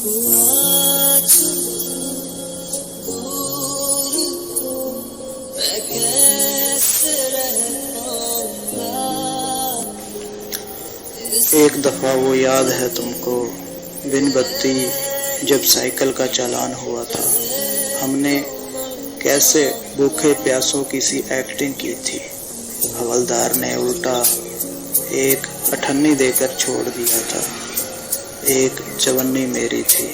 ایک دفعہ وہ یاد ہے تم کو، بن بتی جب سائیکل کا چالان ہوا تھا، ہم نے کیسے بھوکے پیاسوں کی سی ایکٹنگ کی تھی۔ حوالدار نے الٹا ایک 98 دے کر چھوڑ دیا تھا، ایک 54 میری تھی،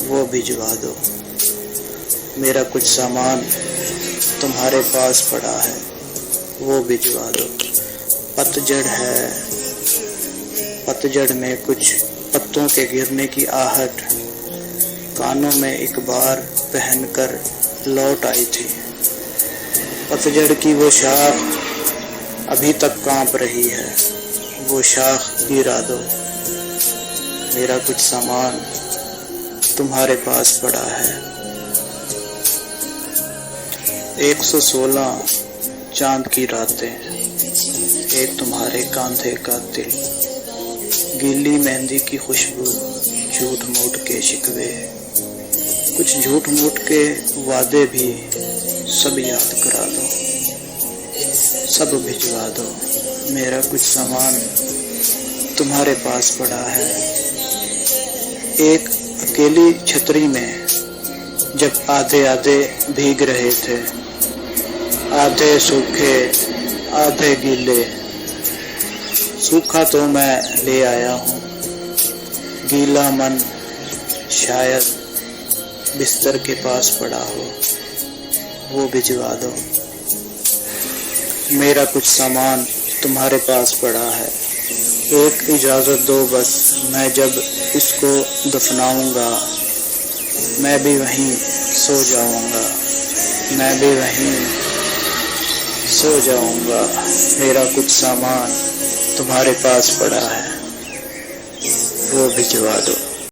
وہ بھجوا دو۔ میرا کچھ سامان تمہارے پاس پڑا ہے، وہ بھجوا دو۔ پتجھڑ ہے، پتجھڑ میں کچھ پتوں کے گرنے کی آہٹ کانوں میں ایک بار پہن کر لوٹ آئی تھی۔ پتجھڑ کی وہ شاخ ابھی تک کانپ رہی ہے، وہ شاخ گرا دو۔ میرا کچھ سامان تمہارے پاس پڑا ہے۔ 116 چاند کی راتیں، ایک تمہارے کاندھے کا دل، گیلی مہندی کی خوشبو، جھوٹ موٹ کے شکوے، کچھ جھوٹ موٹ کے وعدے بھی، سب یاد کرا دو، سب بھجوا دو۔ میرا کچھ سامان تمہارے پاس پڑا ہے۔ ایک اکیلی چھتری میں جب آدھے آدھے بھیگ رہے تھے، آدھے سوکھے آدھے گیلے، سوکھا تو میں لے آیا ہوں، گیلا من شاید بستر کے پاس پڑا ہو، وہ بھجوا دو۔ میرا کچھ سامان تمہارے پاس پڑا ہے۔ ایک اجازت دو بس، میں جب اس کو دفناؤں گا، میں بھی وہیں سو جاؤں گا، میں بھی وہیں سو جاؤں گا۔ میرا کچھ سامان تمہارے پاس پڑا ہے، وہ بھجوا دو۔